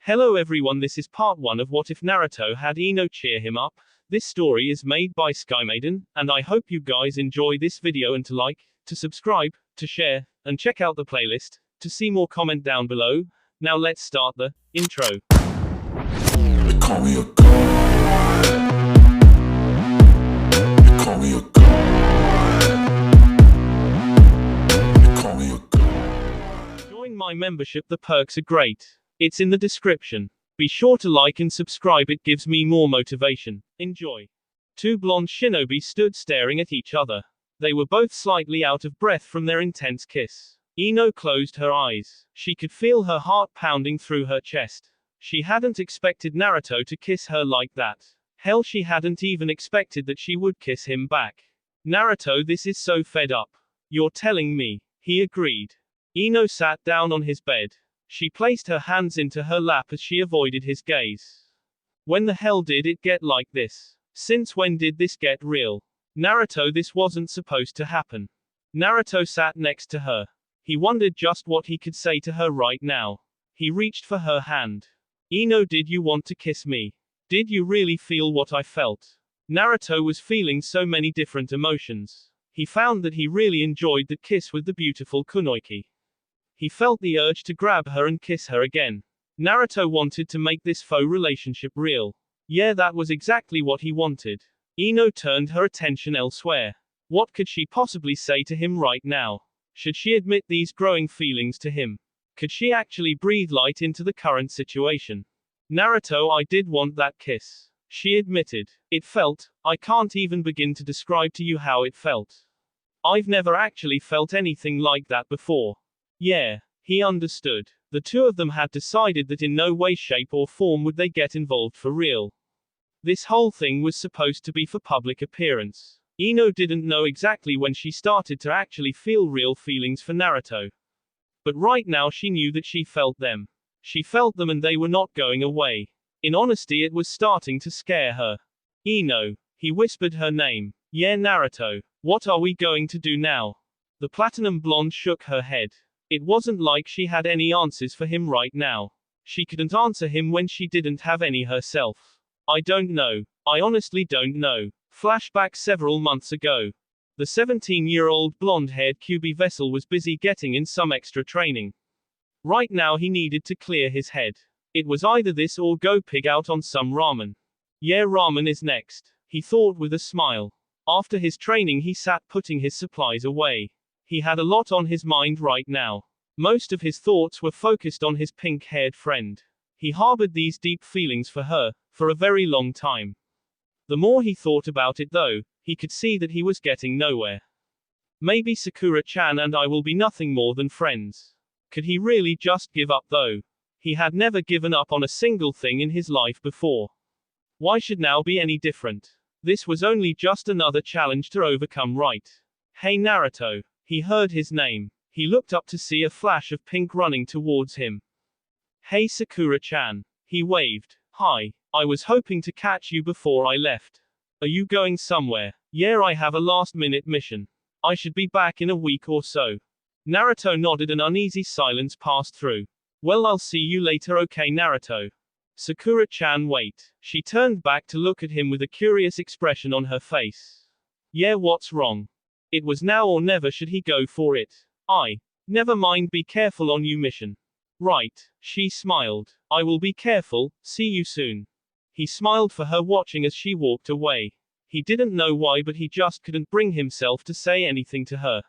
Hello everyone, this is part 1 of What If Naruto Had Ino Cheer Him Up. This story is made by Skymaiden, and I hope you guys enjoy this video and to like, to subscribe, to share, and check out the playlist, to see more comment down below. Now let's start the intro. They call me a god. They call me a god. They call me a god. Join my membership, the perks are great. It's in the description. Be sure to like and subscribe, it gives me more motivation. Enjoy. Two blonde shinobi stood staring at each other. They were both slightly out of breath from their intense kiss. Ino closed her eyes. She could feel her heart pounding through her chest. She hadn't expected Naruto to kiss her like that. Hell, she hadn't even expected that she would kiss him back. Naruto, this is so fed up. You're telling me. He agreed. Ino sat down on his bed. She placed her hands into her lap as she avoided his gaze. When the hell did it get like this? Since when did this get real? Naruto, this wasn't supposed to happen. Naruto sat next to her. He wondered just what he could say to her right now. He reached for her hand. Ino, did you want to kiss me? Did you really feel what I felt? Naruto was feeling so many different emotions. He found that he really enjoyed the kiss with the beautiful kunoichi. He felt the urge to grab her and kiss her again. Naruto wanted to make this faux relationship real. Yeah, that was exactly what he wanted. Ino turned her attention elsewhere. What could she possibly say to him right now? Should she admit these growing feelings to him? Could she actually breathe light into the current situation? Naruto, I did want that kiss. She admitted. It felt, I can't even begin to describe to you how it felt. I've never actually felt anything like that before. Yeah, he understood. The two of them had decided that in no way, shape, or form would they get involved for real. This whole thing was supposed to be for public appearance. Ino didn't know exactly when she started to actually feel real feelings for Naruto. But right now she knew that she felt them. She felt them and they were not going away. In honesty, it was starting to scare her. Ino. He whispered her name. Yeah, Naruto. What are we going to do now? The platinum blonde shook her head. It wasn't like she had any answers for him right now. She couldn't answer him when she didn't have any herself. I don't know. I honestly don't know. Flashback several months ago. The 17-year-old blonde-haired QB vessel was busy getting in some extra training. Right now he needed to clear his head. It was either this or go pig out on some ramen. Yeah, ramen is next, he thought with a smile. After his training he sat putting his supplies away. He had a lot on his mind right now. Most of his thoughts were focused on his pink-haired friend. He harbored these deep feelings for her, for a very long time. The more he thought about it though, he could see that he was getting nowhere. Maybe Sakura-chan and I will be nothing more than friends. Could he really just give up though? He had never given up on a single thing in his life before. Why should now be any different? This was only just another challenge to overcome, right? Hey Naruto. He heard his name. He looked up to see a flash of pink running towards him. Hey Sakura-chan. He waved. Hi. I was hoping to catch you before I left. Are you going somewhere? Yeah, I have a last-minute mission. I should be back in a week or so. Naruto nodded. An uneasy silence passed through. Well, I'll see you later, okay Naruto. Sakura-chan, wait. She turned back to look at him with a curious expression on her face. Yeah, what's wrong? It was now or never. Should he go for it? Never mind, be careful on your mission. Right. She smiled. I will be careful, see you soon. He smiled for her, watching as she walked away. He didn't know why, but he just couldn't bring himself to say anything to her.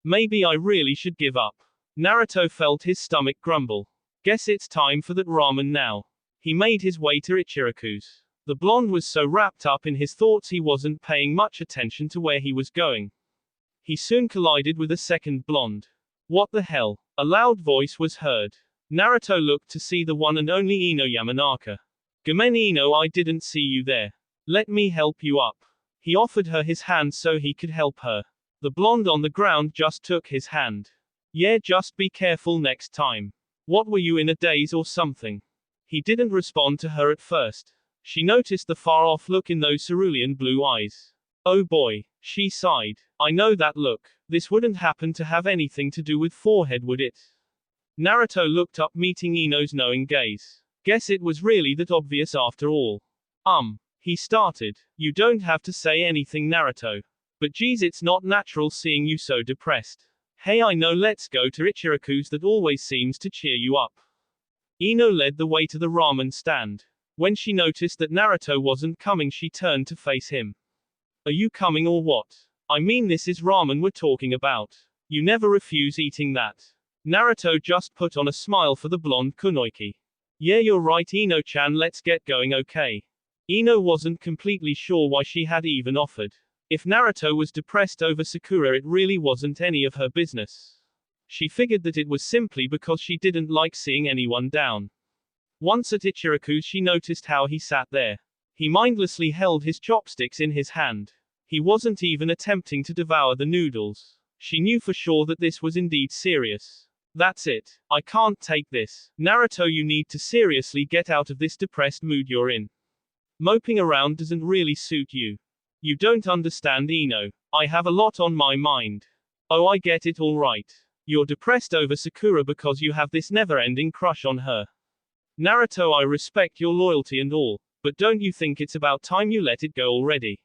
Maybe I really should give up. Naruto felt his stomach grumble. Guess it's time for that ramen now. He made his way to Ichiraku's. The blonde was so wrapped up in his thoughts he wasn't paying much attention to where he was going. He soon collided with a second blonde. What the hell? A loud voice was heard. Naruto looked to see the one and only Ino Yamanaka. Gomen Ino, I didn't see you there. Let me help you up. He offered her his hand so he could help her. The blonde on the ground just took his hand. Yeah, just be careful next time. What, were you in a daze or something? He didn't respond to her at first. She noticed the far-off look in those cerulean blue eyes. Oh boy, she sighed. I know that look. This wouldn't happen to have anything to do with forehead, would it? Naruto looked up, meeting Ino's knowing gaze. Guess it was really that obvious after all. He started. You don't have to say anything, Naruto. But geez, it's not natural seeing you so depressed. Hey, I know, let's go to Ichiraku's, that always seems to cheer you up. Ino led the way to the ramen stand. When she noticed that Naruto wasn't coming, she turned to face him. Are you coming or what? I mean, this is ramen we're talking about. You never refuse eating that. Naruto just put on a smile for the blonde kunoichi. Yeah, you're right, Ino-chan, let's get going, okay? Ino wasn't completely sure why she had even offered. If Naruto was depressed over Sakura, it really wasn't any of her business. She figured that it was simply because she didn't like seeing anyone down. Once at Ichiraku's, she noticed how he sat there. He mindlessly held his chopsticks in his hand. He wasn't even attempting to devour the noodles. She knew for sure that this was indeed serious. That's it. I can't take this. Naruto, you need to seriously get out of this depressed mood you're in. Moping around doesn't really suit you. You don't understand, Ino. I have a lot on my mind. Oh, I get it, all right. You're depressed over Sakura because you have this never-ending crush on her. Naruto, I respect your loyalty and all, but don't you think it's about time you let it go already?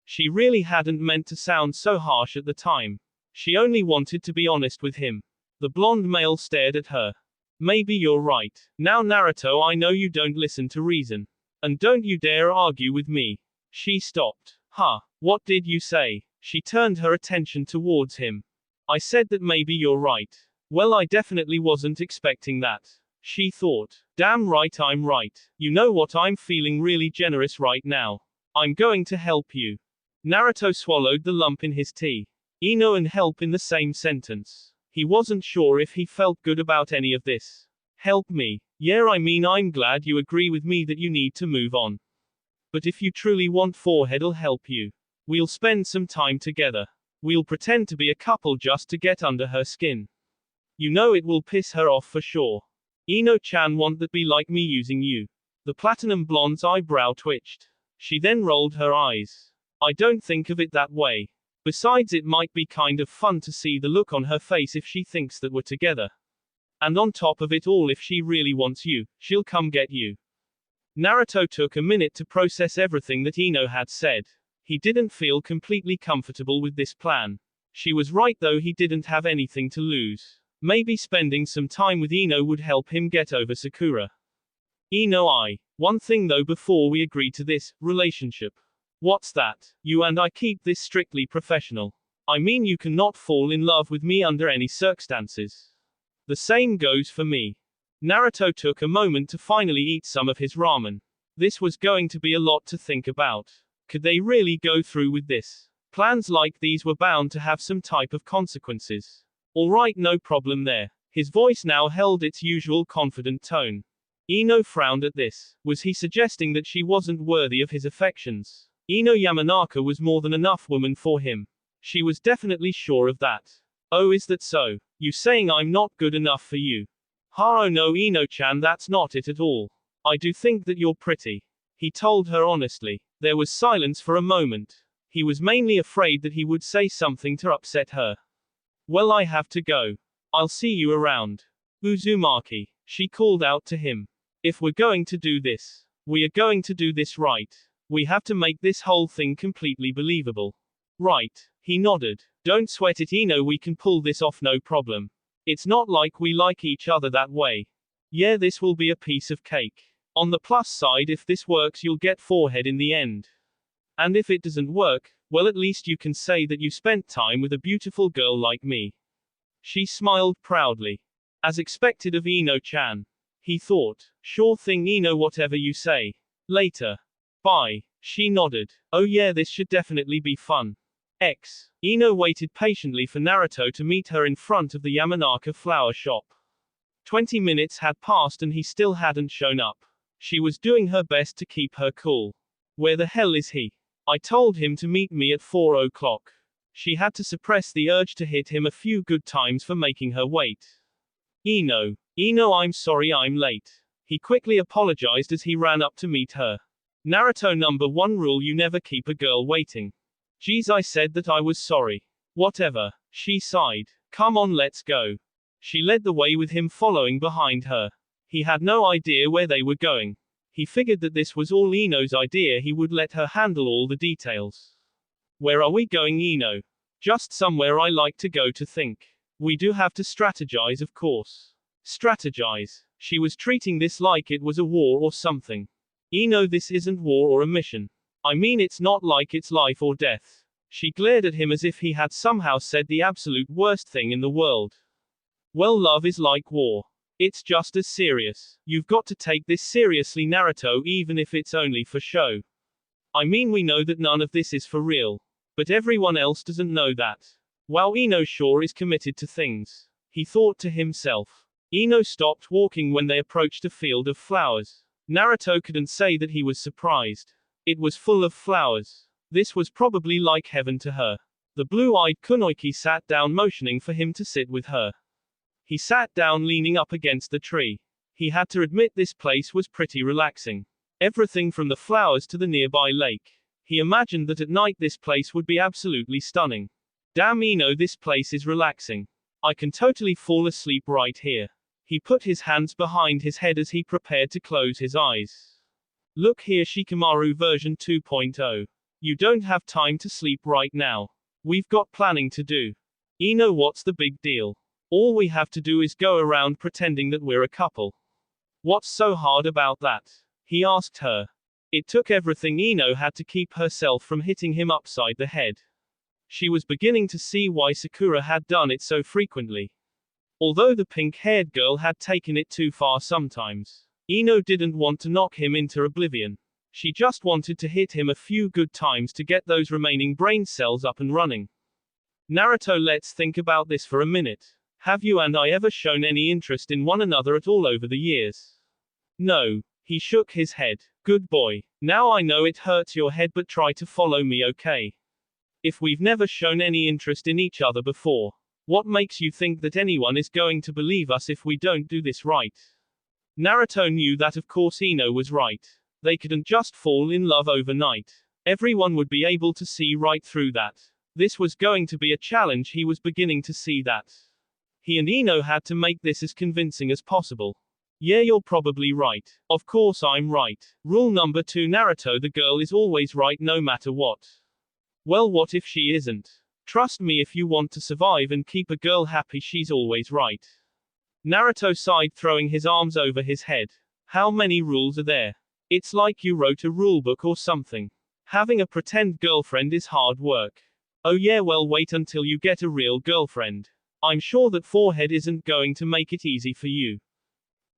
She really hadn't meant to sound so harsh at the time. She only wanted to be honest with him. The blonde male stared at her. Maybe you're right. Now, Naruto, I know you don't listen to reason. And don't you dare argue with me. She stopped. Huh? What did you say? She turned her attention towards him. I said that maybe you're right. Well, I definitely wasn't expecting that. She thought. Damn right, I'm right. You know what, I'm feeling really generous right now. I'm going to help you. Naruto swallowed the lump in his tea. Ino and help in the same sentence. He wasn't sure if he felt good about any of this. Help me. Yeah, I mean, I'm glad you agree with me that you need to move on. But if you truly want, forehead'll help you. We'll spend some time together. We'll pretend to be a couple just to get under her skin. You know it will piss her off for sure. Ino-chan want that be like me using you. The platinum blonde's eyebrow twitched. She then rolled her eyes. I don't think of it that way. Besides, it might be kind of fun to see the look on her face if she thinks that we're together. And on top of it all, if she really wants you, she'll come get you. Naruto took a minute to process everything that Ino had said. He didn't feel completely comfortable with this plan. She was right though, he didn't have anything to lose. Maybe spending some time with Ino would help him get over Sakura. One thing though before we agree to this relationship. What's that? You and I keep this strictly professional. I mean, you cannot fall in love with me under any circumstances. The same goes for me. Naruto took a moment to finally eat some of his ramen. This was going to be a lot to think about. Could they really go through with this? Plans like these were bound to have some type of consequences. Alright, no problem there. His voice now held its usual confident tone. Ino frowned at this. Was he suggesting that she wasn't worthy of his affections? Ino Yamanaka was more than enough woman for him. She was definitely sure of that. Oh, is that so? You saying I'm not good enough for you? Oh no, Ino-chan, that's not it at all. I do think that you're pretty. He told her honestly. There was silence for a moment. He was mainly afraid that he would say something to upset her. Well, I have to go. I'll see you around. Uzumaki. She called out to him. If we're going to do this, we are going to do this right. We have to make this whole thing completely believable. Right. He nodded. Don't sweat it, Ino, we can pull this off, no problem. It's not like we like each other that way. Yeah, this will be a piece of cake. On the plus side, if this works, you'll get forehead in the end. And if it doesn't work, well, at least you can say that you spent time with a beautiful girl like me. She smiled proudly. As expected of Ino-chan. He thought. Sure thing, Ino, whatever you say. Later. Bye. She nodded. Oh yeah, this should definitely be fun. Ino waited patiently for Naruto to meet her in front of the Yamanaka flower shop. 20 minutes had passed and he still hadn't shown up. She was doing her best to keep her cool. Where the hell is he? I told him to meet me at 4 o'clock. She had to suppress the urge to hit him a few good times for making her wait. Ino, I'm sorry I'm late. He quickly apologized as he ran up to meet her. Naruto, number 1 rule, you never keep a girl waiting. Geez, I said that I was sorry. Whatever. She sighed. Come on, let's go. She led the way with him following behind her. He had no idea where they were going. He figured that this was all Ino's idea, he would let her handle all the details. Where are we going, Ino? Just somewhere I like to go to think. We do have to strategize, of course. Strategize. She was treating this like it was a war or something. Ino, this isn't war or a mission. I mean, it's not like it's life or death. She glared at him as if he had somehow said the absolute worst thing in the world. Well, love is like war. It's just as serious. You've got to take this seriously, Naruto, even if it's only for show. I mean, we know that none of this is for real. But everyone else doesn't know that. Wow, Ino sure is committed to things. He thought to himself. Ino stopped walking when they approached a field of flowers. Naruto couldn't say that he was surprised. It was full of flowers. This was probably like heaven to her. The blue-eyed Kunoichi sat down, motioning for him to sit with her. He sat down, leaning up against the tree. He had to admit this place was pretty relaxing. Everything from the flowers to the nearby lake. He imagined that at night this place would be absolutely stunning. Damn, Ino, this place is relaxing. I can totally fall asleep right here. He put his hands behind his head as he prepared to close his eyes. Look here, Shikamaru version 2.0. You don't have time to sleep right now. We've got planning to do. Ino, what's the big deal? All we have to do is go around pretending that we're a couple. What's so hard about that? He asked her. It took everything Ino had to keep herself from hitting him upside the head. She was beginning to see why Sakura had done it so frequently. Although the pink-haired girl had taken it too far sometimes, Ino didn't want to knock him into oblivion. She just wanted to hit him a few good times to get those remaining brain cells up and running. Naruto, let's think about this for a minute. Have you and I ever shown any interest in one another at all over the years? No. He shook his head. Good boy. Now I know it hurts your head, but try to follow me, okay? If we've never shown any interest in each other before, what makes you think that anyone is going to believe us if we don't do this right? Naruto knew that of course Ino was right. They couldn't just fall in love overnight. Everyone would be able to see right through that. This was going to be a challenge, he was beginning to see that. He and Ino had to make this as convincing as possible. Yeah, you're probably right. Of course I'm right. Rule number 2, Naruto, the girl is always right no matter what. Well, what if she isn't? Trust me, if you want to survive and keep a girl happy, she's always right. Naruto sighed, throwing his arms over his head. How many rules are there? It's like you wrote a rulebook or something. Having a pretend girlfriend is hard work. Oh yeah, well, wait until you get a real girlfriend. I'm sure that forehead isn't going to make it easy for you.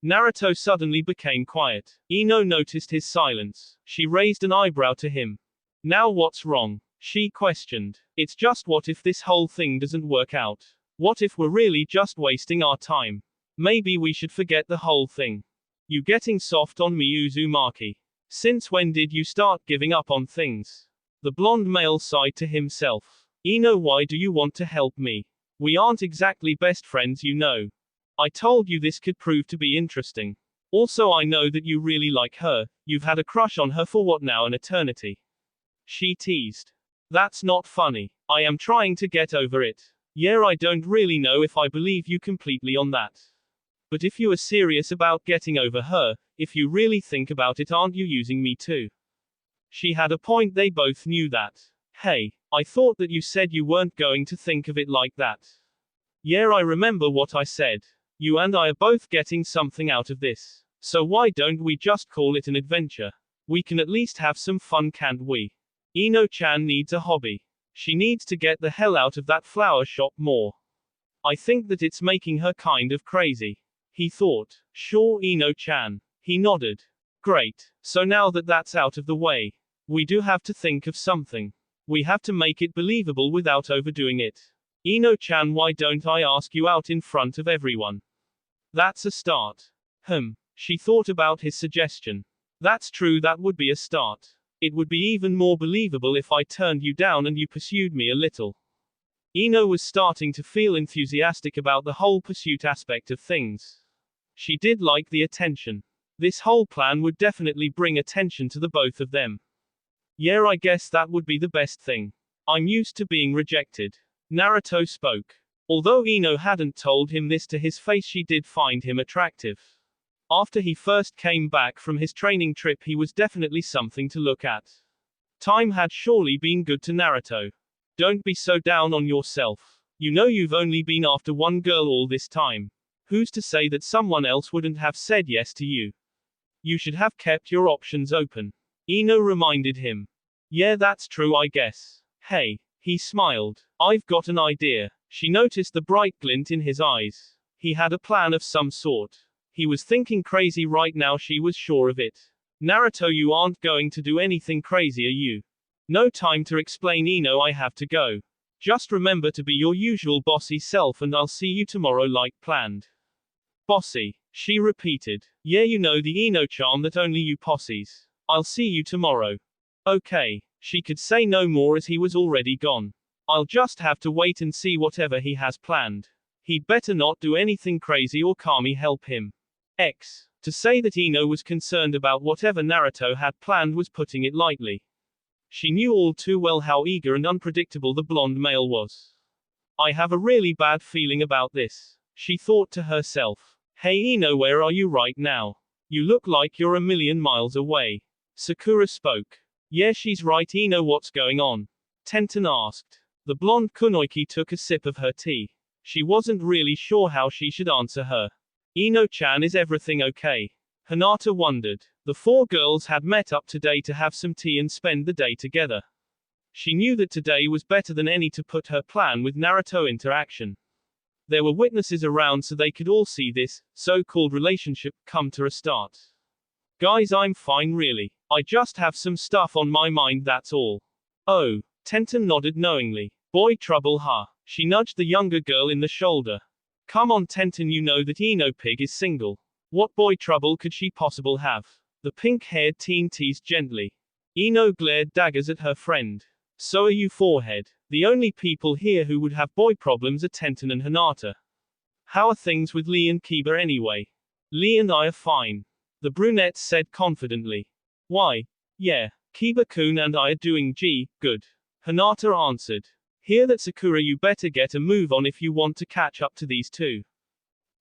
Naruto suddenly became quiet. Ino noticed his silence. She raised an eyebrow to him. Now what's wrong? She questioned. It's just, what if this whole thing doesn't work out? What if we're really just wasting our time? Maybe we should forget the whole thing. You getting soft on me, Uzumaki? Since when did you start giving up on things? The blonde male sighed to himself. Ino, why do you want to help me? We aren't exactly best friends, you know. I told you this could prove to be interesting. Also, I know that you really like her. You've had a crush on her for what now, an eternity? She teased. That's not funny. I am trying to get over it. Yeah, I don't really know if I believe you completely on that. But if you are serious about getting over her, if you really think about it, aren't you using me too? She had a point, they both knew that. Hey, I thought that you said you weren't going to think of it like that. Yeah, I remember what I said. You and I are both getting something out of this. So why don't we just call it an adventure? We can at least have some fun, can't we? Ino-chan needs a hobby. She needs to get the hell out of that flower shop more. I think that it's making her kind of crazy. He thought. Sure, Ino-chan. He nodded. Great. So now that that's out of the way, we do have to think of something. We have to make it believable without overdoing it. Ino-chan, why don't I ask you out in front of everyone? That's a start. She thought about his suggestion. That's true, that would be a start. It would be even more believable if I turned you down and you pursued me a little. Ino was starting to feel enthusiastic about the whole pursuit aspect of things. She did like the attention. This whole plan would definitely bring attention to the both of them. Yeah, I guess that would be the best thing. I'm used to being rejected. Naruto spoke. Although Ino hadn't told him this to his face, she did find him attractive. After he first came back from his training trip, he was definitely something to look at. Time had surely been good to Naruto. Don't be so down on yourself. You know you've only been after one girl all this time. Who's to say that someone else wouldn't have said yes to you? You should have kept your options open. Ino reminded him. Yeah, that's true, I guess. Hey, he smiled. I've got an idea. She noticed the bright glint in his eyes. He had a plan of some sort. He was thinking crazy right now, she was sure of it. Naruto, you aren't going to do anything crazy, are you? No time to explain, Ino, I have to go. Just remember to be your usual bossy self and I'll see you tomorrow like planned. Bossy, she repeated. Yeah, you know the Ino charm that only you possies. I'll see you tomorrow. Okay. She could say no more as he was already gone. I'll just have to wait and see whatever he has planned. He'd better not do anything crazy or Kami help him. To say that Ino was concerned about whatever Naruto had planned was putting it lightly. She knew all too well how eager and unpredictable the blonde male was. I have a really bad feeling about this, she thought to herself. Hey Ino, where are you right now? You look like you're a million miles away. Sakura spoke. Yeah, she's right, Ino, what's going on? Tenten asked. The blonde kunoichi took a sip of her tea. She wasn't really sure how she should answer her. Ino-chan, is everything okay? Hinata wondered. The four girls had met up today to have some tea and spend the day together. She knew that today was better than any to put her plan with Naruto into action. There were witnesses around so they could all see this so-called relationship come to a start. Guys, I'm fine really. I just have some stuff on my mind, that's all. Oh. Tenten nodded knowingly. Boy trouble, huh? She nudged the younger girl in the shoulder. Come on Tenten, you know that Ino Pig is single. What boy trouble could she possibly have? The pink-haired teen teased gently. Ino glared daggers at her friend. So are you, forehead. The only people here who would have boy problems are Tenten and Hinata. How are things with Lee and Kiba anyway? Lee and I are fine. The brunette said confidently. Why? Yeah. Kiba-kun and I are doing good. Hinata answered. Hear that, Sakura, you better get a move on if you want to catch up to these two.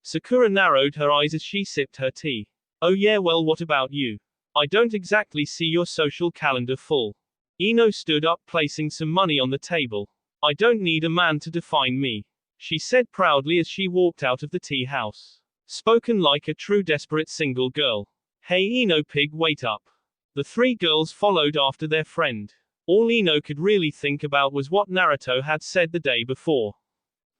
Sakura narrowed her eyes as she sipped her tea. Oh yeah, well, what about you? I don't exactly see your social calendar full. Ino stood up, placing some money on the table. I don't need a man to define me, she said proudly as she walked out of the tea house. Spoken like a true desperate single girl. Hey Ino Pig, wait up. The three girls followed after their friend. All Ino could really think about was what Naruto had said the day before.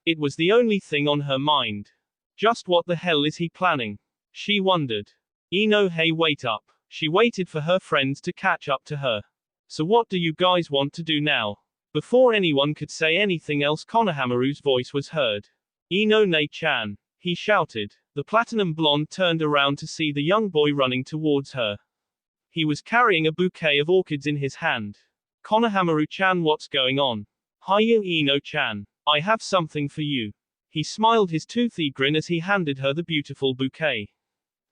It was the only thing on her mind. Just what the hell is he planning? She wondered. Ino, hey, wait up. She waited for her friends to catch up to her. So what do you guys want to do now? Before anyone could say anything else, Konohamaru's voice was heard. Ino ne-chan, he shouted. The platinum blonde turned around to see the young boy running towards her. He was carrying a bouquet of orchids in his hand. Konohamaru-chan, what's going on? Hiya Ino-chan. I have something for you. He smiled his toothy grin as he handed her the beautiful bouquet.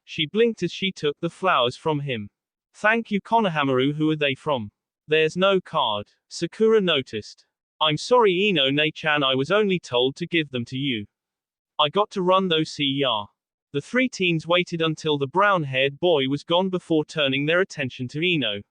She blinked as she took the flowers from him. Thank you Konohamaru, who are they from? There's no card. Sakura noticed. I'm sorry Ino ne-chan, I was only told to give them to you. I got to run though, see ya. The three teens waited until the brown-haired boy was gone before turning their attention to Ino.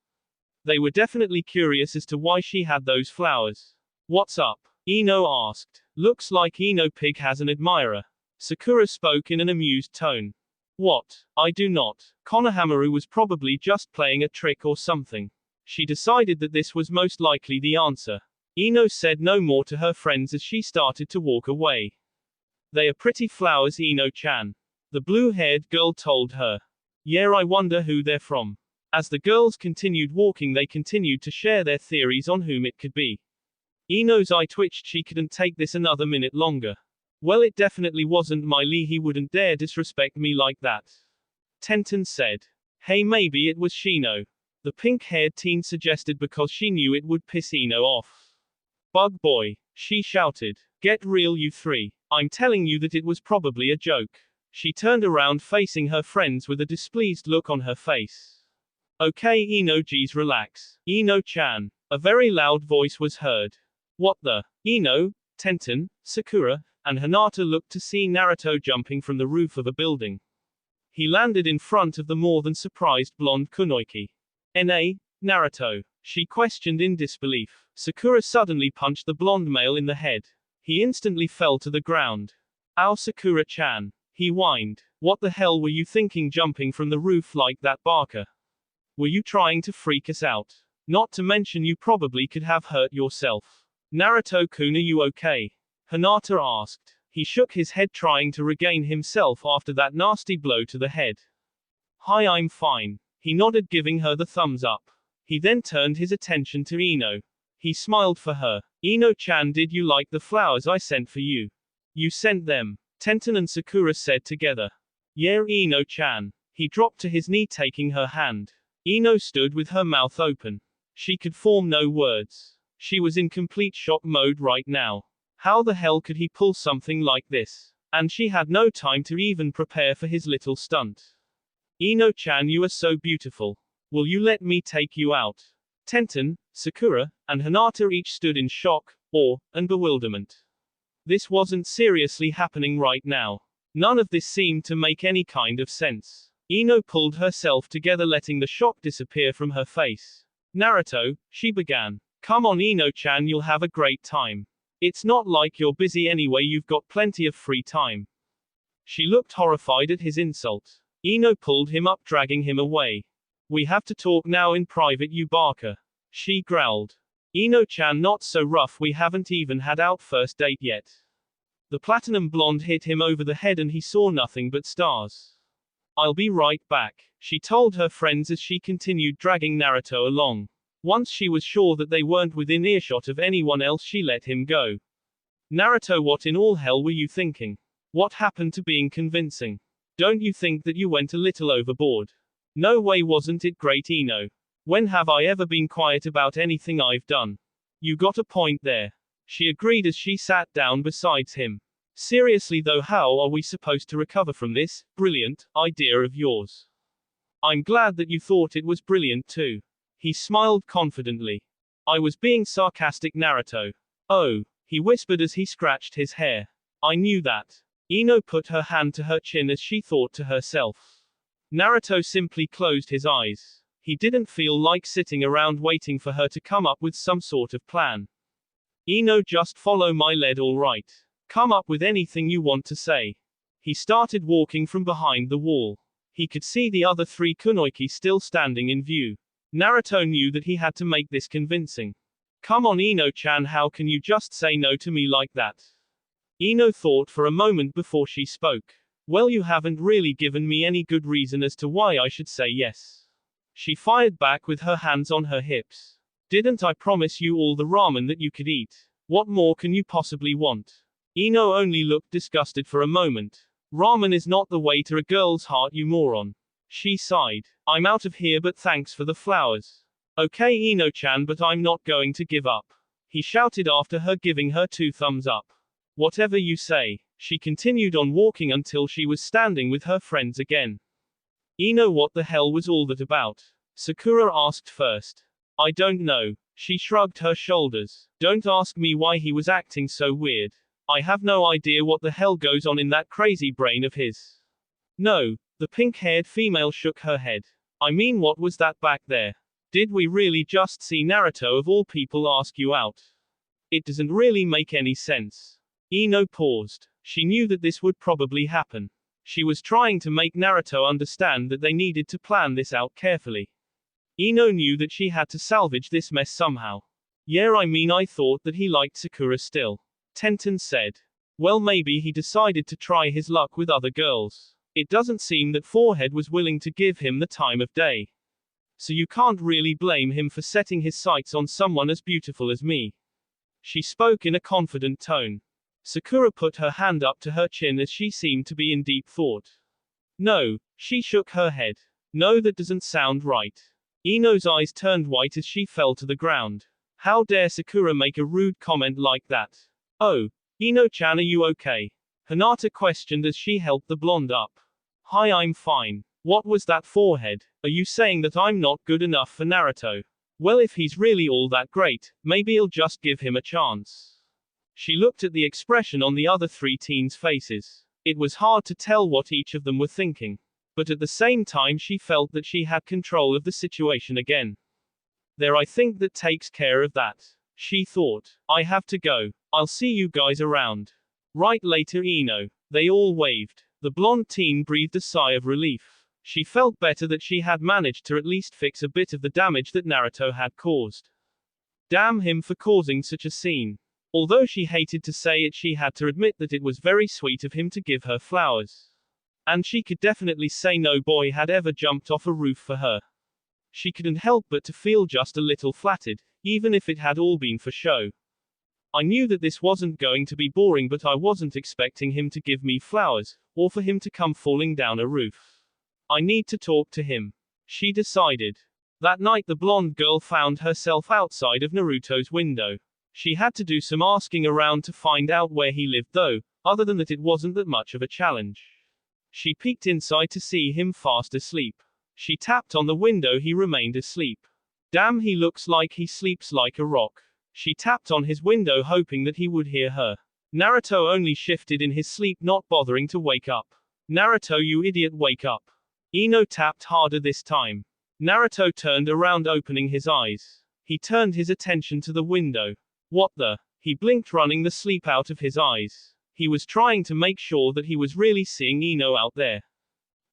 They were definitely curious as to why she had those flowers. What's up? Ino asked. Looks like Ino Pig has an admirer. Sakura spoke in an amused tone. What? I do not. Konohamaru was probably just playing a trick or something. She decided that this was most likely the answer. Ino said no more to her friends as she started to walk away. They are pretty flowers, Ino-chan. The blue-haired girl told her. Yeah, I wonder who they're from. As the girls continued walking, they continued to share their theories on whom it could be. Ino's eye twitched, she couldn't take this another minute longer. Well, it definitely wasn't my Lee, he wouldn't dare disrespect me like that. Tenten said. Hey, maybe it was Shino. The pink-haired teen suggested because she knew it would piss Ino off. Bug boy, she shouted. Get real, you three. I'm telling you that it was probably a joke. She turned around facing her friends with a displeased look on her face. Okay Ino, geez, relax. Ino-chan. A very loud voice was heard. What the? Ino, Tenten, Sakura, and Hinata looked to see Naruto jumping from the roof of a building. He landed in front of the more than surprised blonde kunoichi. Naruto? She questioned in disbelief. Sakura suddenly punched the blonde male in the head. He instantly fell to the ground. Ow, Sakura-chan. He whined. What the hell were you thinking jumping from the roof like that, Barker? Were you trying to freak us out? Not to mention you probably could have hurt yourself. Naruto-kun, are you okay? Hinata asked. He shook his head, trying to regain himself after that nasty blow to the head. Hi, I'm fine. He nodded, giving her the thumbs up. He then turned his attention to Ino. He smiled for her. Ino-chan, did you like the flowers I sent for you? You sent them? Tenten and Sakura said together. Yeah, Ino-chan. He dropped to his knee, taking her hand. Ino stood with her mouth open. She could form no words. She was in complete shock mode right now. How the hell could he pull something like this? And she had no time to even prepare for his little stunt. Ino-chan, you are so beautiful. Will you let me take you out? Tenten, Sakura, and Hinata each stood in shock, awe, and bewilderment. This wasn't seriously happening right now. None of this seemed to make any kind of sense. Ino pulled herself together, letting the shock disappear from her face. Naruto, she began. Come on, Ino-chan, you'll have a great time. It's not like you're busy anyway, you've got plenty of free time. She looked horrified at his insult. Ino pulled him up, dragging him away. We have to talk now in private, you Barker. She growled. Ino-chan, not so rough, we haven't even had our first date yet. The platinum blonde hit him over the head and he saw nothing but stars. I'll be right back, she told her friends as she continued dragging Naruto along. Once she was sure that they weren't within earshot of anyone else, she let him go. Naruto, what in all hell were you thinking? What happened to being convincing? Don't you think that you went a little overboard? No way, wasn't it great, Ino? When have I ever been quiet about anything I've done? You got a point there. She agreed as she sat down beside him. Seriously though, how are we supposed to recover from this brilliant idea of yours? I'm glad that you thought it was brilliant too. He smiled confidently. I was being sarcastic, Naruto. Oh, he whispered as he scratched his hair. I knew that. Ino put her hand to her chin as she thought to herself. Naruto simply closed his eyes. He didn't feel like sitting around waiting for her to come up with some sort of plan. Ino, just follow my lead, alright? Come up with anything you want to say. He started walking from behind the wall. He could see the other three kunoichi still standing in view. Naruto knew that he had to make this convincing. Come on, Ino-chan, how can you just say no to me like that? Ino thought for a moment before she spoke. Well, you haven't really given me any good reason as to why I should say yes. She fired back with her hands on her hips. Didn't I promise you all the ramen that you could eat? What more can you possibly want? Ino only looked disgusted for a moment. Ramen is not the way to a girl's heart, you moron. She sighed. I'm out of here, but thanks for the flowers. Okay, Ino-chan, but I'm not going to give up. He shouted after her, giving her 2 thumbs up. Whatever you say. She continued on walking until she was standing with her friends again. Ino, what the hell was all that about? Sakura asked first. I don't know. She shrugged her shoulders. Don't ask me why he was acting so weird. I have no idea what the hell goes on in that crazy brain of his. No, the pink-haired female shook her head. I mean, what was that back there? Did we really just see Naruto of all people ask you out? It doesn't really make any sense. Ino paused. She knew that this would probably happen. She was trying to make Naruto understand that they needed to plan this out carefully. Ino knew that she had to salvage this mess somehow. Yeah, I mean, I thought that he liked Sakura still. Tenten said. Well, maybe he decided to try his luck with other girls. It doesn't seem that Forehead was willing to give him the time of day. So you can't really blame him for setting his sights on someone as beautiful as me. She spoke in a confident tone. Sakura put her hand up to her chin as she seemed to be in deep thought. No, she shook her head. No, that doesn't sound right. Ino's eyes turned white as she fell to the ground. How dare Sakura make a rude comment like that? Oh, Ino-chan, are you okay? Hinata questioned as she helped the blonde up. Hi, I'm fine. What was that, Forehead? Are you saying that I'm not good enough for Naruto? Well, if he's really all that great, maybe I'll just give him a chance. She looked at the expression on the other 3 teens' faces. It was hard to tell what each of them were thinking. But at the same time she felt that she had control of the situation again. There, I think that takes care of that. She thought. I have to go. I'll see you guys around. Right later, Ino. They all waved. The blonde teen breathed a sigh of relief. She felt better that she had managed to at least fix a bit of the damage that Naruto had caused. Damn him for causing such a scene. Although she hated to say it, she had to admit that it was very sweet of him to give her flowers. And she could definitely say no boy had ever jumped off a roof for her. She couldn't help but to feel just a little flattered, even if it had all been for show. I knew that this wasn't going to be boring, but I wasn't expecting him to give me flowers, or for him to come falling down a roof. I need to talk to him. She decided. That night the blonde girl found herself outside of Naruto's window. She had to do some asking around to find out where he lived though, other than that it wasn't that much of a challenge. She peeked inside to see him fast asleep. She tapped on the window, he remained asleep. Damn, he looks like he sleeps like a rock. She tapped on his window hoping that he would hear her. Naruto only shifted in his sleep, not bothering to wake up. Naruto, you idiot, wake up. Ino tapped harder this time. Naruto turned around, opening his eyes. He turned his attention to the window. What the? He blinked, running the sleep out of his eyes. He was trying to make sure that he was really seeing Ino out there.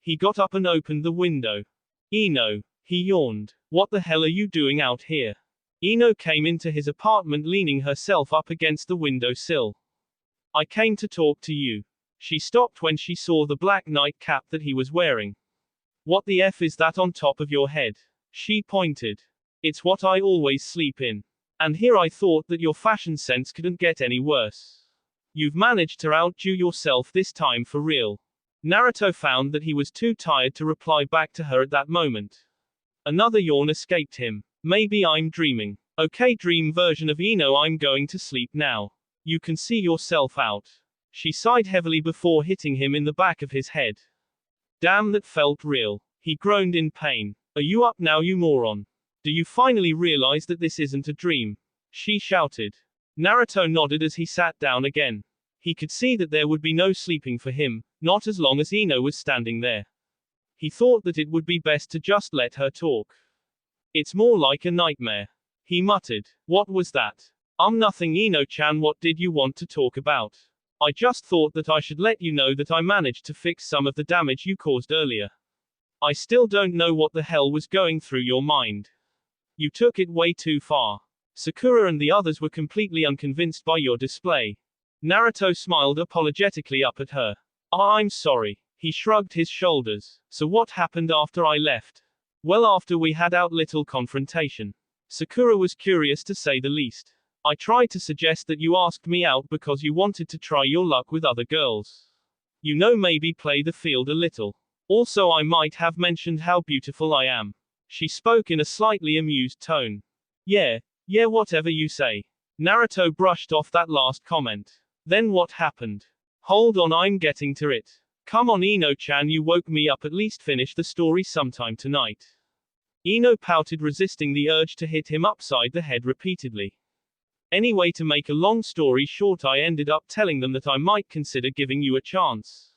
He got up and opened the window. Ino. He yawned. What the hell are you doing out here? Ino came into his apartment leaning herself up against the windowsill. I came to talk to you. She stopped when she saw the black nightcap that he was wearing. What the F is that on top of your head? She pointed. It's what I always sleep in. And here I thought that your fashion sense couldn't get any worse. You've managed to outdo yourself this time for real. Naruto found that he was too tired to reply back to her at that moment. Another yawn escaped him. Maybe I'm dreaming. Okay, dream version of Ino, I'm going to sleep now. You can see yourself out. She sighed heavily before hitting him in the back of his head. Damn, that felt real. He groaned in pain. Are you up now, you moron? Do you finally realize that this isn't a dream? She shouted. Naruto nodded as he sat down again. He could see that there would be no sleeping for him, not as long as Ino was standing there. He thought that it would be best to just let her talk. It's more like a nightmare. He muttered. What was that? Nothing, Ino-chan, what did you want to talk about? I just thought that I should let you know that I managed to fix some of the damage you caused earlier. I still don't know what the hell was going through your mind. You took it way too far. Sakura and the others were completely unconvinced by your display. Naruto smiled apologetically up at her. I'm sorry. He shrugged his shoulders. So what happened after I left? Well, after we had our little confrontation. Sakura was curious to say the least. I tried to suggest that you asked me out because you wanted to try your luck with other girls. You know, maybe play the field a little. Also, I might have mentioned how beautiful I am. She spoke in a slightly amused tone. Yeah, whatever you say. Naruto brushed off that last comment. Then what happened? Hold on, I'm getting to it. Come on, Ino-chan, you woke me up, at least finish the story sometime tonight. Ino pouted, resisting the urge to hit him upside the head repeatedly. Anyway, to make a long story short, I ended up telling them that I might consider giving you a chance.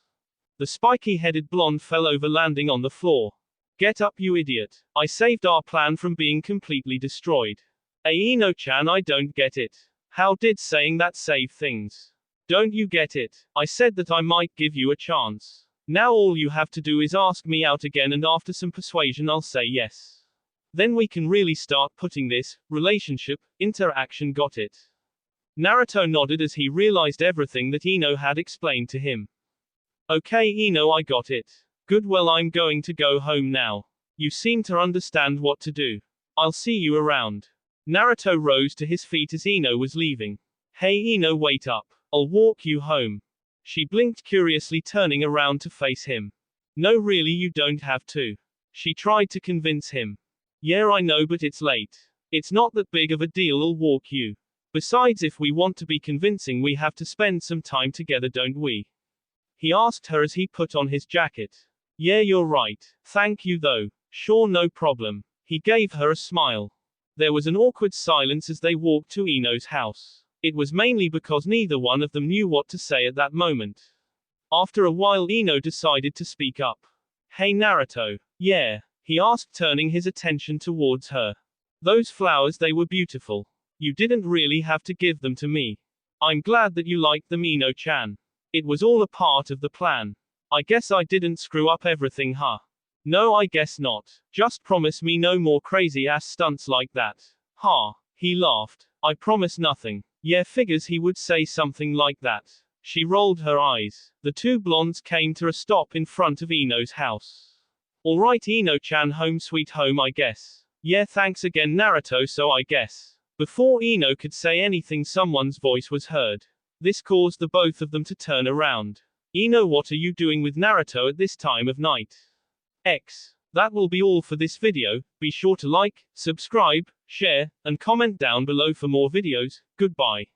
The spiky-headed blonde fell over, landing on the floor. Get up, you idiot. I saved our plan from being completely destroyed. Hey, Ino-chan, I don't get it. How did saying that save things? Don't you get it? I said that I might give you a chance. Now all you have to do is ask me out again, and after some persuasion I'll say yes. Then we can really start putting this relationship interaction, got it? Naruto nodded as he realized everything that Ino had explained to him. Okay, Ino, I got it. Good, well, I'm going to go home now. You seem to understand what to do. I'll see you around. Naruto rose to his feet as Ino was leaving. Hey Ino, wait up. I'll walk you home. She blinked curiously, turning around to face him. No, really, you don't have to. She tried to convince him. Yeah, I know, but it's late. It's not that big of a deal, I'll walk you. Besides, if we want to be convincing, we have to spend some time together, don't we? He asked her as he put on his jacket. Yeah, you're right. Thank you though. Sure, no problem. He gave her a smile. There was an awkward silence as they walked to Ino's house. It was mainly because neither one of them knew what to say at that moment. After a while, Ino decided to speak up. Hey Naruto. Yeah, he asked, turning his attention towards her. Those flowers, they were beautiful. You didn't really have to give them to me. I'm glad that you liked them, Ino-chan. It was all a part of the plan. I guess I didn't screw up everything, huh? No, I guess not. Just promise me no more crazy ass stunts like that. Ha. He laughed. I promise nothing. Yeah, figures he would say something like that. She rolled her eyes. The two blondes came to a stop in front of Ino's house. Alright, Ino-chan, home sweet home, I guess. Yeah, thanks again, Naruto, so I guess. Before Ino could say anything, someone's voice was heard. This caused the both of them to turn around. Ino, what are you doing with Naruto at this time of night? That will be all for this video. Be sure to like, subscribe, share, and comment down below for more videos. Goodbye.